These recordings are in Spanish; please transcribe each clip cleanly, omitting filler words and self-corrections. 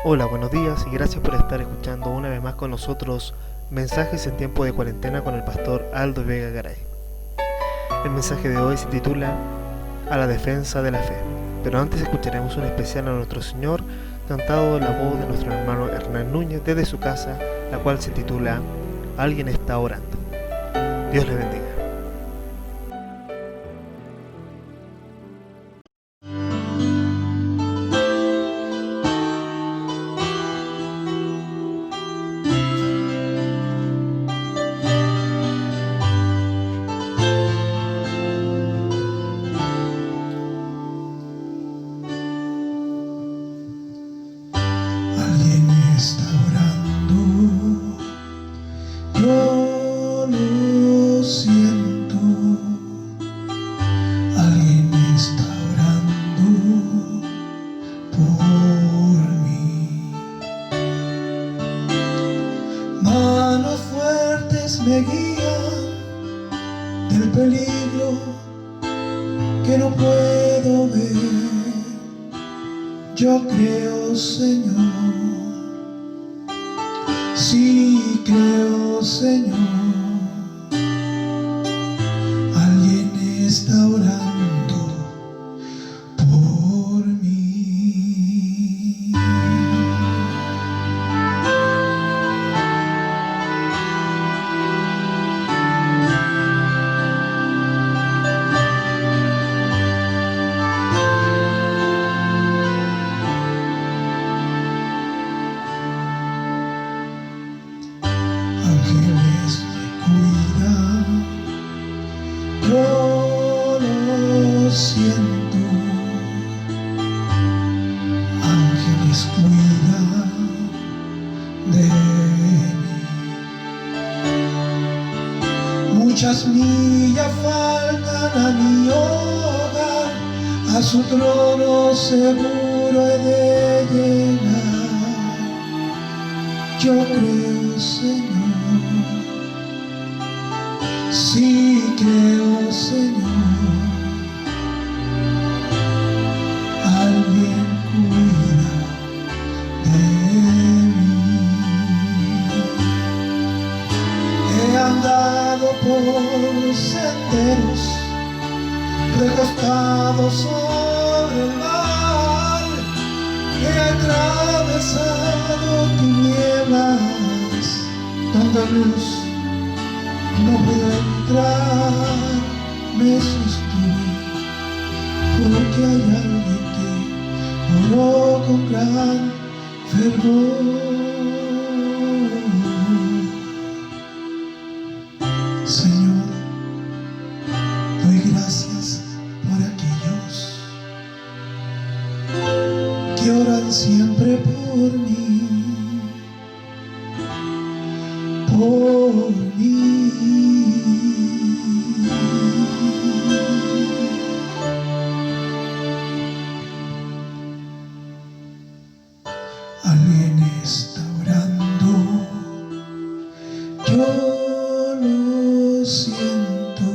Hola, buenos días y gracias por estar escuchando una vez más con nosotros Mensajes en tiempo de cuarentena con el pastor Aldo Vega Garay. El mensaje de hoy se titula A la defensa de la fe, pero antes escucharemos un especial a nuestro Señor cantado en la voz de nuestro hermano Hernán Núñez desde su casa, la cual se titula Alguien está orando. Dios le bendiga. Alguien está orando, yo lo siento. Alguien está orando por mí. Manos fuertes me guían del peligro que no puedo ver. Yo creo, Señor, sí creo, Señor. Alguien está orando por mí. Ángeles me cuidan, yo lo siento. Ángeles cuidan de mí. Muchas millas faltan a mi hogar, a su trono seguro he de llegar. Yo creo, Señor, sí creo, Señor. Alguien cuida de mí. He andado por senderos recostados sobre el mar. He atravesado tinieblas donde luz no puedo entrar. Me sostuve porque hay alguien que oró con gran fervor. Señor, doy gracias por aquellos que oran siempre por mí, por mí. Alguien está orando, yo lo siento.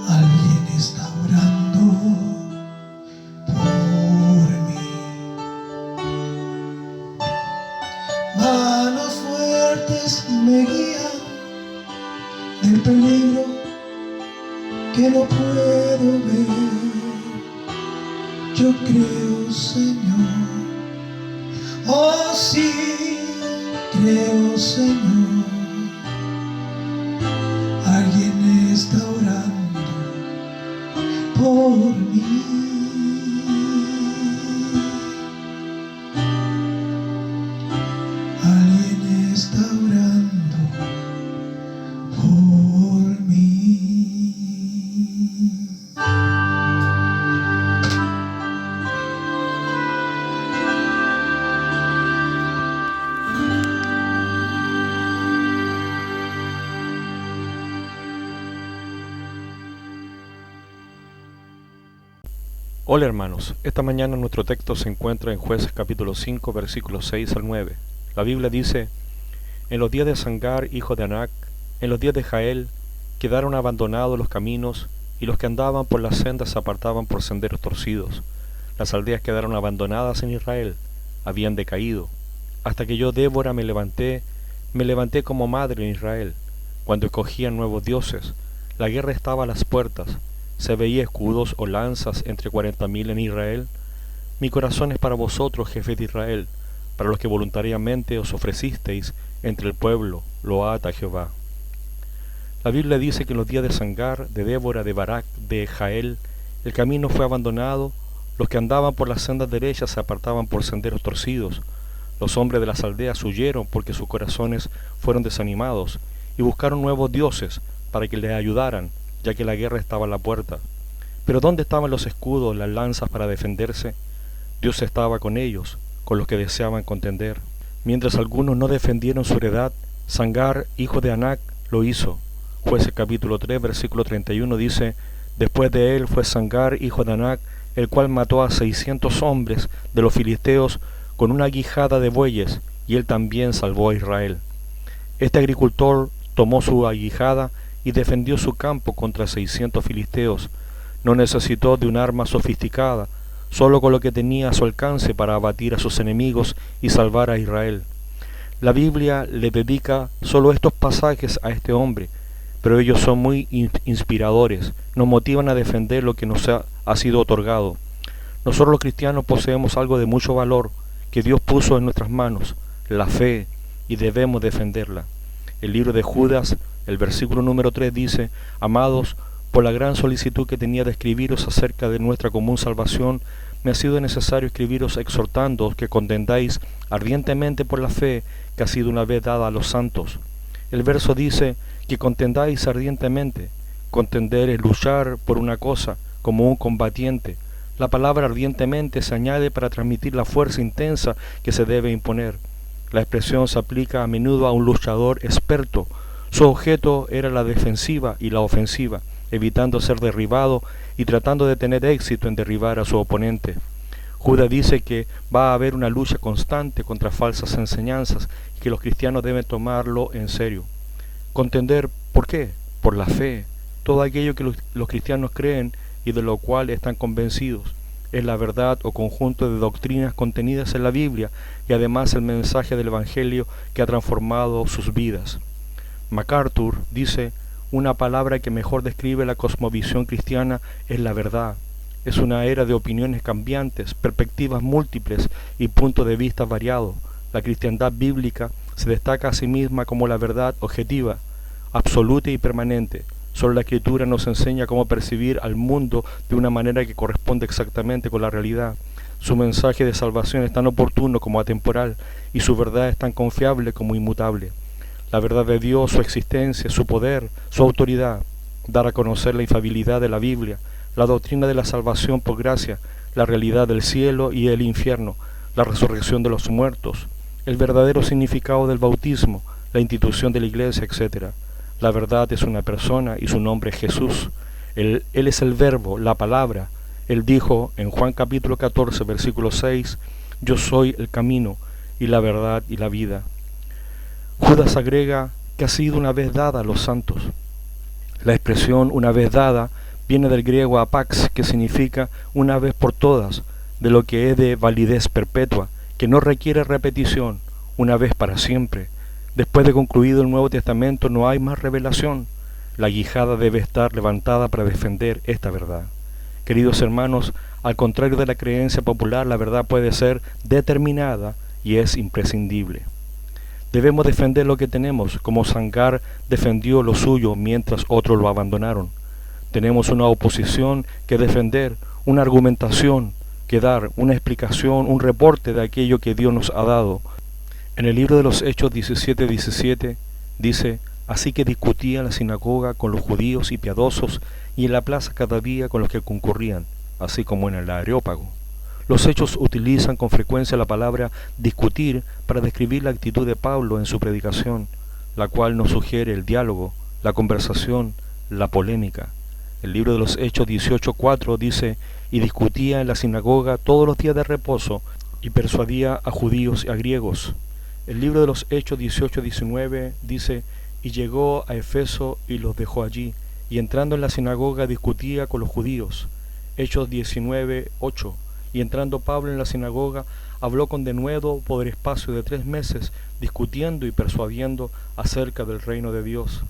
Alguien está orando por mí. Manos fuertes me guían del peligro que no puedo ver. Yo creo, Señor, oh sí, creo, Señor. Alguien está orando por mí. Alguien está orando por mí. Hola hermanos, esta mañana nuestro texto se encuentra en Jueces capítulo 5 versículos 6 al 9. La Biblia dice: En los días de Sangar, hijo de Anac, en los días de Jael, quedaron abandonados los caminos, y los que andaban por las sendas se apartaban por senderos torcidos. Las aldeas quedaron abandonadas en Israel, habían decaído, hasta que yo, Débora, me levanté como madre en Israel. Cuando escogían nuevos dioses, la guerra estaba a las puertas, se veía escudos o lanzas entre 40.000 en Israel. Mi corazón es para vosotros, jefes de Israel, para los que voluntariamente os ofrecisteis entre el pueblo, load a Jehová. La Biblia dice que en los días de Sangar, de Débora, de Barak, de Jael, el camino fue abandonado, los que andaban por las sendas derechas se apartaban por senderos torcidos. Los hombres de las aldeas huyeron porque sus corazones fueron desanimados y buscaron nuevos dioses para que les ayudaran, ya que la guerra estaba a la puerta. Pero ¿dónde estaban los escudos, las lanzas para defenderse? Dios estaba con ellos, con los que deseaban contender. Mientras algunos no defendieron su heredad, Sangar, hijo de Anac, lo hizo. Jueces capítulo 3, versículo 31 dice: Después de él fue Sangar, hijo de Anac, el cual mató a 600 hombres de los filisteos con una aguijada de bueyes, y él también salvó a Israel. Este agricultor tomó su aguijada y defendió su campo contra 600 filisteos. No necesitó de un arma sofisticada, solo con lo que tenía a su alcance para abatir a sus enemigos y salvar a Israel. La Biblia le dedica solo estos pasajes a este hombre, pero ellos son muy inspiradores, nos motivan a defender lo que nos ha sido otorgado. Nosotros los cristianos poseemos algo de mucho valor que Dios puso en nuestras manos, la fe, y debemos defenderla. El libro de Judas, el versículo número 3 dice: Amados, por la gran solicitud que tenía de escribiros acerca de nuestra común salvación, me ha sido necesario escribiros exhortándoos que contendáis ardientemente por la fe que ha sido una vez dada a los santos. El verso dice que contendáis ardientemente. Contender es luchar por una cosa, como un combatiente. La palabra ardientemente se añade para transmitir la fuerza intensa que se debe imponer. La expresión se aplica a menudo a un luchador experto. Su objeto era la defensiva y la ofensiva, evitando ser derribado y tratando de tener éxito en derribar a su oponente. Judas dice que va a haber una lucha constante contra falsas enseñanzas y que los cristianos deben tomarlo en serio. Contender, ¿por qué? Por la fe. Todo aquello que los cristianos creen y de lo cual están convencidos es la verdad o conjunto de doctrinas contenidas en la Biblia y además el mensaje del Evangelio que ha transformado sus vidas. MacArthur dice: una palabra que mejor describe la cosmovisión cristiana es la verdad. Es una era de opiniones cambiantes, perspectivas múltiples y puntos de vista variados. La cristiandad bíblica se destaca a sí misma como la verdad objetiva, absoluta y permanente. Solo la Escritura nos enseña cómo percibir al mundo de una manera que corresponde exactamente con la realidad. Su mensaje de salvación es tan oportuno como atemporal, y su verdad es tan confiable como inmutable. La verdad de Dios, su existencia, su poder, su autoridad, dar a conocer la infalibilidad de la Biblia, la doctrina de la salvación por gracia, la realidad del cielo y el infierno, la resurrección de los muertos, el verdadero significado del bautismo, la institución de la iglesia, etc. La verdad es una persona y su nombre es Jesús. Él es el verbo, la palabra. Él dijo en Juan capítulo 14, versículo 6, yo soy el camino y la verdad y la vida. Judas agrega que ha sido una vez dada a los santos. La expresión una vez dada viene del griego apax, que significa una vez por todas, de lo que es de validez perpetua, que no requiere repetición, una vez para siempre. Después de concluido el Nuevo Testamento no hay más revelación. La aguijada debe estar levantada para defender esta verdad. Queridos hermanos, al contrario de la creencia popular, la verdad puede ser determinada y es imprescindible. Debemos defender lo que tenemos, como Sangar defendió lo suyo mientras otros lo abandonaron. Tenemos una oposición que defender, una argumentación que dar, una explicación, un reporte de aquello que Dios nos ha dado. En el libro de los Hechos 17:17 dice: así que discutía en la sinagoga con los judíos y piadosos, y en la plaza cada día con los que concurrían, así como en el Areópago. Los Hechos utilizan con frecuencia la palabra discutir para describir la actitud de Pablo en su predicación, la cual nos sugiere el diálogo, la conversación, la polémica. El libro de los Hechos 18:4 dice: y discutía en la sinagoga todos los días de reposo, y persuadía a judíos y a griegos. El libro de los Hechos 18:19 dice: y llegó a Efeso y los dejó allí, y entrando en la sinagoga discutía con los judíos. Hechos 19:8: Y entrando Pablo en la sinagoga, habló con denuedo por espacio de 3 meses, discutiendo y persuadiendo acerca del reino de Dios.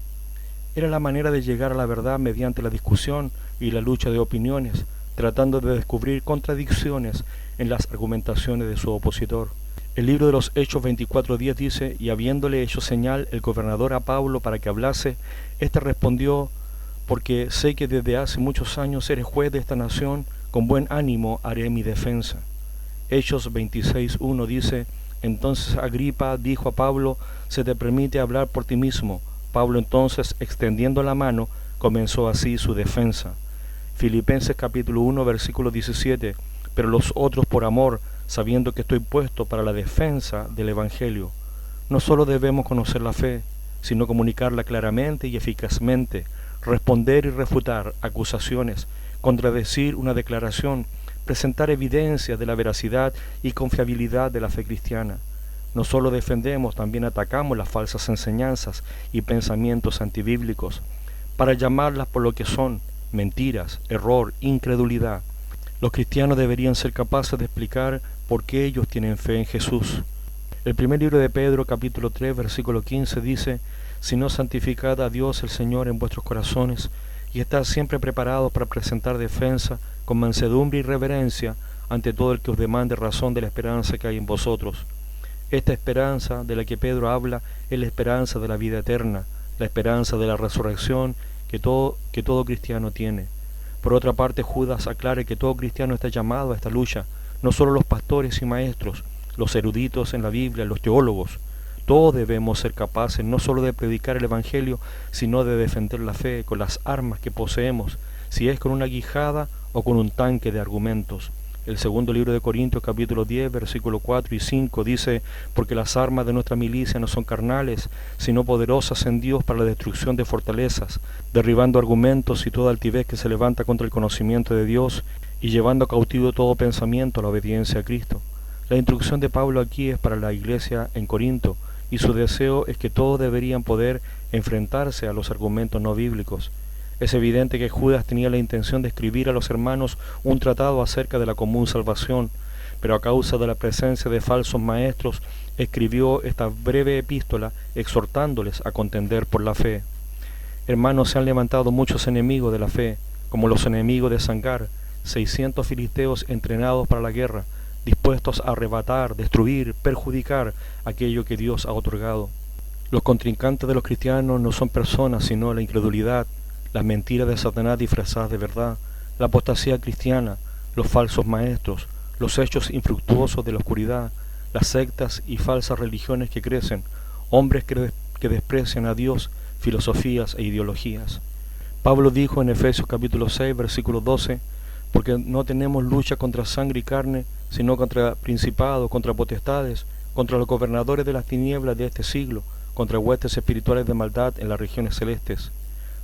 Era la manera de llegar a la verdad mediante la discusión y la lucha de opiniones, tratando de descubrir contradicciones en las argumentaciones de su opositor. El libro de los Hechos 24:10 dice: y habiéndole hecho señal el gobernador a Pablo para que hablase, éste respondió: porque sé que desde hace muchos años eres juez de esta nación, con buen ánimo haré mi defensa. Hechos 26:1 dice: entonces Agripa dijo a Pablo: se te permite hablar por ti mismo. Pablo entonces, extendiendo la mano, comenzó así su defensa. Filipenses capítulo 1 versículo 17: pero los otros por amor, sabiendo que estoy puesto para la defensa del Evangelio. No solo debemos conocer la fe, sino comunicarla claramente y eficazmente, responder y refutar acusaciones, contradecir una declaración, presentar evidencias de la veracidad y confiabilidad de la fe cristiana. No solo defendemos, también atacamos las falsas enseñanzas y pensamientos antibíblicos, para llamarlas por lo que son: mentiras, error, incredulidad. Los cristianos deberían ser capaces de explicar por qué ellos tienen fe en Jesús. El primer libro de Pedro, capítulo 3, versículo 15 dice: sino santificad a Dios el Señor en vuestros corazones, y estad siempre preparados para presentar defensa con mansedumbre y reverencia ante todo el que os demande razón de la esperanza que hay en vosotros. Esta esperanza de la que Pedro habla es la esperanza de la vida eterna, la esperanza de la resurrección que todo cristiano tiene. Por otra parte, Judas aclara que todo cristiano está llamado a esta lucha, no solo los pastores y maestros, los eruditos en la Biblia, los teólogos. Todos debemos ser capaces no solo de predicar el Evangelio, sino de defender la fe con las armas que poseemos, si es con una guijada o con un tanque de argumentos. El segundo libro de Corintios, capítulo 10, versículos 4 y 5 dice: porque las armas de nuestra milicia no son carnales, sino poderosas en Dios para la destrucción de fortalezas, derribando argumentos y toda altivez que se levanta contra el conocimiento de Dios, y llevando cautivo todo pensamiento a la obediencia a Cristo. La instrucción de Pablo aquí es para la iglesia en Corinto, y su deseo es que todos deberían poder enfrentarse a los argumentos no bíblicos. Es evidente que Judas tenía la intención de escribir a los hermanos un tratado acerca de la común salvación, pero a causa de la presencia de falsos maestros, escribió esta breve epístola exhortándoles a contender por la fe. Hermanos, se han levantado muchos enemigos de la fe, como los enemigos de Sangar, 600 filisteos entrenados para la guerra, dispuestos a arrebatar, destruir, perjudicar aquello que Dios ha otorgado. Los contrincantes de los cristianos no son personas, sino la incredulidad, las mentiras de Satanás disfrazadas de verdad, la apostasía cristiana, los falsos maestros, los hechos infructuosos de la oscuridad, las sectas y falsas religiones que crecen, hombres que desprecian a Dios, filosofías e ideologías. Pablo dijo en Efesios capítulo 6, versículo 12, porque no tenemos lucha contra sangre y carne, sino contra principados, contra potestades, contra los gobernadores de las tinieblas de este siglo, contra huestes espirituales de maldad en las regiones celestes.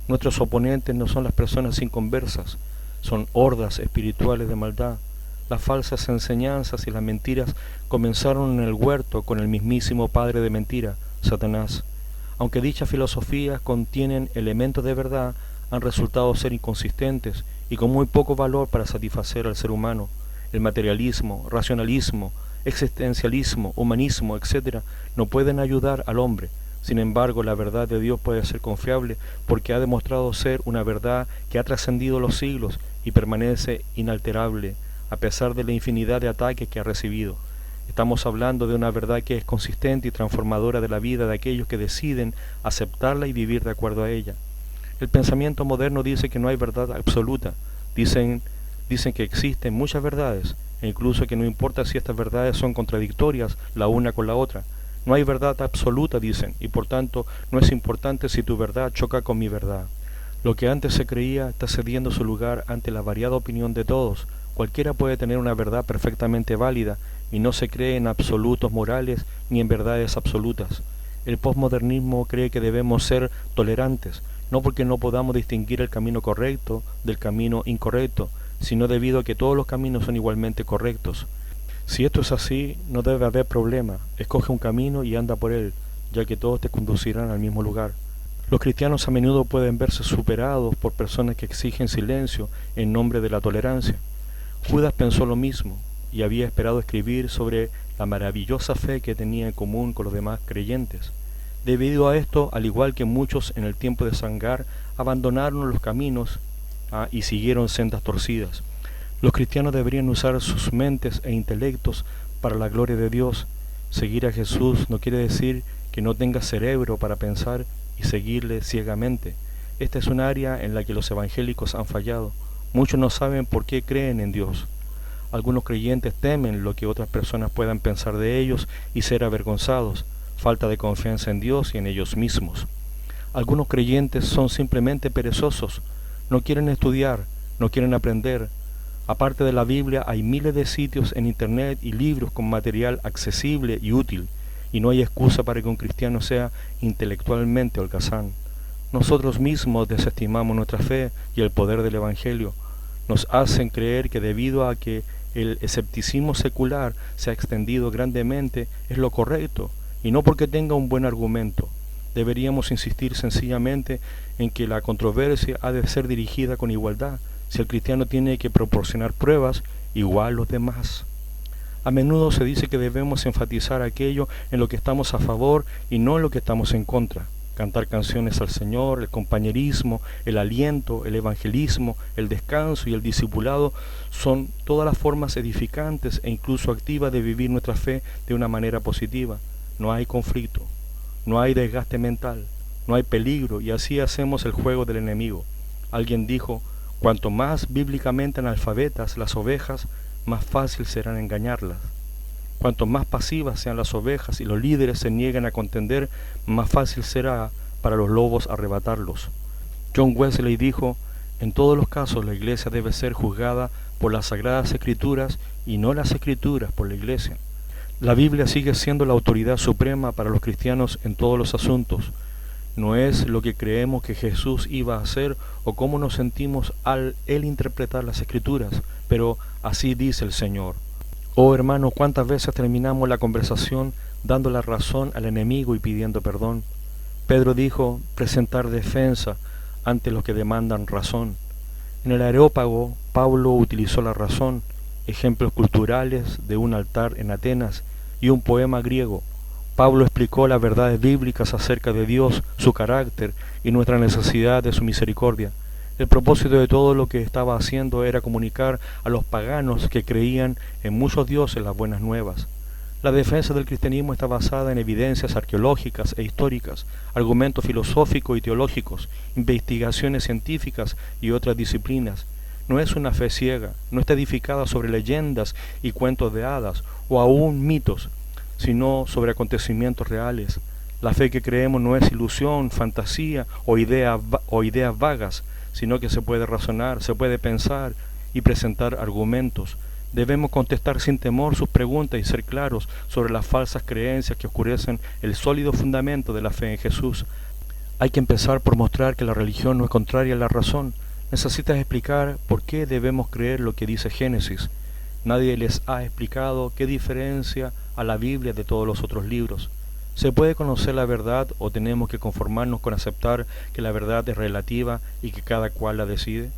Nuestros oponentes no son las personas inconversas, son hordas espirituales de maldad. Las falsas enseñanzas y las mentiras comenzaron en el huerto con el mismísimo padre de mentira, Satanás. Aunque dichas filosofías contienen elementos de verdad, han resultado ser inconsistentes y con muy poco valor para satisfacer al ser humano. El materialismo, racionalismo, existencialismo, humanismo, etc., no pueden ayudar al hombre. Sin embargo, la verdad de Dios puede ser confiable porque ha demostrado ser una verdad que ha trascendido los siglos y permanece inalterable a pesar de la infinidad de ataques que ha recibido. Estamos hablando de una verdad que es consistente y transformadora de la vida de aquellos que deciden aceptarla y vivir de acuerdo a ella. El pensamiento moderno dice que no hay verdad absoluta. Dicen que existen muchas verdades e incluso que no importa si estas verdades son contradictorias la una con la otra. No hay verdad absoluta, dicen, y por tanto no es importante si tu verdad choca con mi verdad. Lo que antes se creía está cediendo su lugar ante la variada opinión de todos. Cualquiera puede tener una verdad perfectamente válida y no se cree en absolutos morales ni en verdades absolutas. El posmodernismo cree que debemos ser tolerantes, no porque no podamos distinguir el camino correcto del camino incorrecto, sino debido a que todos los caminos son igualmente correctos. Si esto es así, no debe haber problema. Escoge un camino y anda por él, ya que todos te conducirán al mismo lugar. Los cristianos a menudo pueden verse superados por personas que exigen silencio en nombre de la tolerancia. Judas pensó lo mismo. y había esperado escribir sobre la maravillosa fe que tenía en común con los demás creyentes. Debido a esto, al igual que muchos en el tiempo de Sangar, abandonaron los caminos y siguieron sendas torcidas. Los cristianos deberían usar sus mentes e intelectos para la gloria de Dios. Seguir a Jesús no quiere decir que no tengas cerebro para pensar y seguirle ciegamente. Esta es un área en la que los evangélicos han fallado. Muchos no saben por qué creen en Dios. Algunos creyentes temen lo que otras personas puedan pensar de ellos y ser avergonzados, falta de confianza en Dios y en ellos mismos. Algunos creyentes son simplemente perezosos, no quieren estudiar, no quieren aprender. Aparte de la Biblia, hay miles de sitios en Internet y libros con material accesible y útil, y no hay excusa para que un cristiano sea intelectualmente holgazán. Nosotros mismos desestimamos nuestra fe y el poder del Evangelio. Nos hacen creer que debido a que el escepticismo secular se ha extendido grandemente es lo correcto, y no porque tenga un buen argumento. Deberíamos insistir sencillamente en que la controversia ha de ser dirigida con igualdad. Si el cristiano tiene que proporcionar pruebas, igual los demás. A menudo se dice que debemos enfatizar aquello en lo que estamos a favor y no en lo que estamos en contra. Cantar canciones al Señor, el compañerismo, el aliento, el evangelismo, el descanso y el discipulado son todas las formas edificantes e incluso activas de vivir nuestra fe de una manera positiva. No hay conflicto, no hay desgaste mental, no hay peligro, y así hacemos el juego del enemigo. Alguien dijo: cuanto más bíblicamente analfabetas las ovejas, más fácil será engañarlas. Cuanto más pasivas sean las ovejas y los líderes se niegan a contender, más fácil será para los lobos arrebatarlos. John Wesley dijo: en todos los casos la iglesia debe ser juzgada por las sagradas escrituras y no las escrituras por la iglesia. La Biblia sigue siendo la autoridad suprema para los cristianos en todos los asuntos. No es lo que creemos que Jesús iba a hacer o cómo nos sentimos al Él interpretar las Escrituras, pero así dice el Señor. Oh hermanos, ¿cuántas veces terminamos la conversación dando la razón al enemigo y pidiendo perdón? Pedro dijo: presentar defensa ante los que demandan razón. En el Areópago, Pablo utilizó la razón, ejemplos culturales de un altar en Atenas y un poema griego. Pablo explicó las verdades bíblicas acerca de Dios, su carácter y nuestra necesidad de su misericordia. El propósito de todo lo que estaba haciendo era comunicar a los paganos que creían en muchos dioses las buenas nuevas. La defensa del cristianismo está basada en evidencias arqueológicas e históricas, argumentos filosóficos y teológicos, investigaciones científicas y otras disciplinas. No es una fe ciega, no está edificada sobre leyendas y cuentos de hadas o aún mitos, sino sobre acontecimientos reales. La fe que creemos no es ilusión, fantasía o ideas vagas, sino que se puede razonar, se puede pensar y presentar argumentos. Debemos contestar sin temor sus preguntas y ser claros sobre las falsas creencias que oscurecen el sólido fundamento de la fe en Jesús. Hay que empezar por mostrar que la religión no es contraria a la razón. Necesitas explicar por qué debemos creer lo que dice Génesis. Nadie les ha explicado qué diferencia a la Biblia de todos los otros libros. ¿Se puede conocer la verdad o tenemos que conformarnos con aceptar que la verdad es relativa y que cada cual la decide?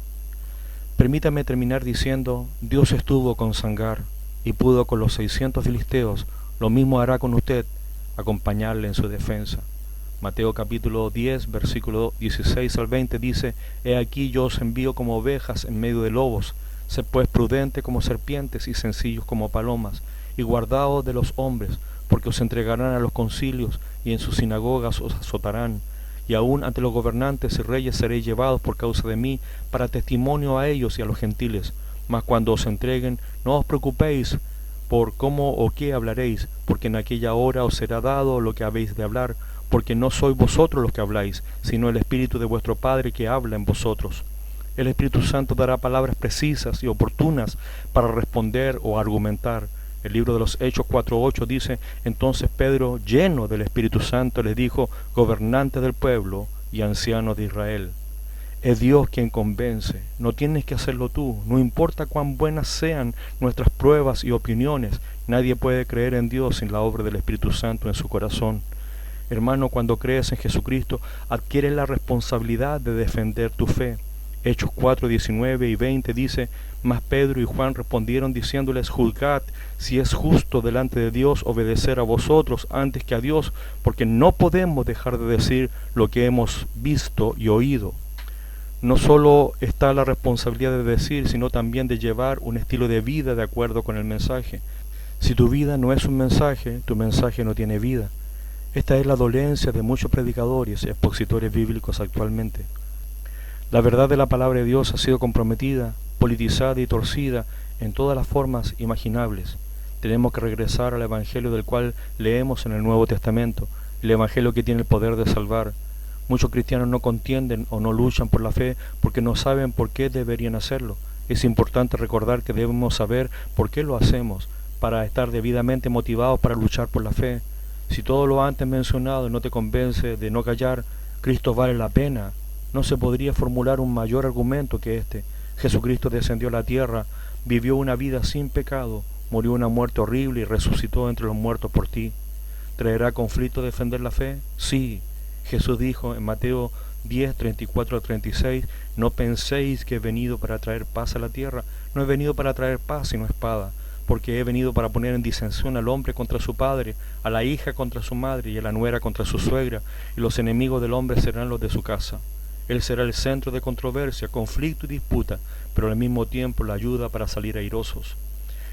Permítame terminar diciendo: Dios estuvo con Sangar y pudo con los 600 filisteos, lo mismo hará con usted, acompañarle en su defensa. Mateo capítulo 10, versículo 16 al 20 dice: He aquí yo os envío como ovejas en medio de lobos. Sed pues prudentes como serpientes y sencillos como palomas, y guardaos de los hombres, porque os entregarán a los concilios, y en sus sinagogas os azotarán. Y aún ante los gobernantes y reyes seréis llevados por causa de mí, para testimonio a ellos y a los gentiles. Mas cuando os entreguen, no os preocupéis por cómo o qué hablaréis, porque en aquella hora os será dado lo que habéis de hablar, porque no sois vosotros los que habláis, sino el Espíritu de vuestro Padre que habla en vosotros. El Espíritu Santo dará palabras precisas y oportunas para responder o argumentar. El libro de los Hechos 4:8 dice: Entonces Pedro, lleno del Espíritu Santo, les dijo: gobernantes del pueblo y ancianos de Israel, es Dios quien convence, no tienes que hacerlo tú. No importa cuán buenas sean nuestras pruebas y opiniones, nadie puede creer en Dios sin la obra del Espíritu Santo en su corazón. Hermano, cuando crees en Jesucristo, adquieres la responsabilidad de defender tu fe. Hechos 4, 19 y 20 dice: Mas Pedro y Juan respondieron diciéndoles: Juzgad si es justo delante de Dios obedecer a vosotros antes que a Dios, porque no podemos dejar de decir lo que hemos visto y oído. No solo está la responsabilidad de decir, sino también de llevar un estilo de vida de acuerdo con el mensaje. Si tu vida no es un mensaje, tu mensaje no tiene vida. Esta es la dolencia de muchos predicadores y expositores bíblicos actualmente. La verdad de la palabra de Dios ha sido comprometida, politizada y torcida en todas las formas imaginables. Tenemos que regresar al Evangelio del cual leemos en el Nuevo Testamento, el Evangelio que tiene el poder de salvar. Muchos cristianos no contienden o no luchan por la fe porque no saben por qué deberían hacerlo. Es importante recordar que debemos saber por qué lo hacemos, para estar debidamente motivados para luchar por la fe. Si todo lo antes mencionado no te convence de no callar, Cristo vale la pena. No se podría formular un mayor argumento que este. Jesucristo descendió a la tierra, vivió una vida sin pecado, murió una muerte horrible y resucitó entre los muertos por ti. ¿Traerá conflicto defender la fe? Sí. Jesús dijo en Mateo 10, 34-36, no penséis que he venido para traer paz a la tierra. No he venido para traer paz sino espada, porque he venido para poner en disensión al hombre contra su padre, a la hija contra su madre y a la nuera contra su suegra, y los enemigos del hombre serán los de su casa. Él será el centro de controversia, conflicto y disputa, pero al mismo tiempo la ayuda para salir airosos.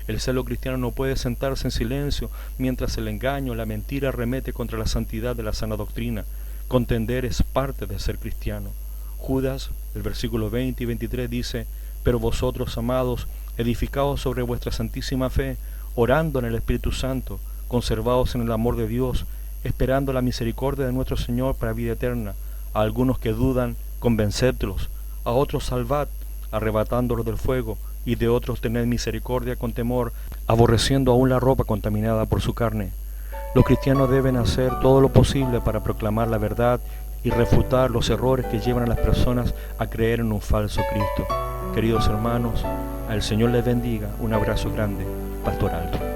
El celo cristiano no puede sentarse en silencio mientras el engaño, la mentira arremete contra la santidad de la sana doctrina. Contender es parte de ser cristiano. Judas, el versículo 20 y 23 dice: Pero vosotros, amados, edificados sobre vuestra santísima fe, orando en el Espíritu Santo, conservados en el amor de Dios, esperando la misericordia de nuestro Señor para vida eterna. A algunos que dudan, convencedlos; a otros salvad, arrebatándolos del fuego; y de otros tened misericordia con temor, aborreciendo aún la ropa contaminada por su carne. Los cristianos deben hacer todo lo posible para proclamar la verdad y refutar los errores que llevan a las personas a creer en un falso Cristo. Queridos hermanos, al Señor les bendiga. Un abrazo grande. Pastor Aldo.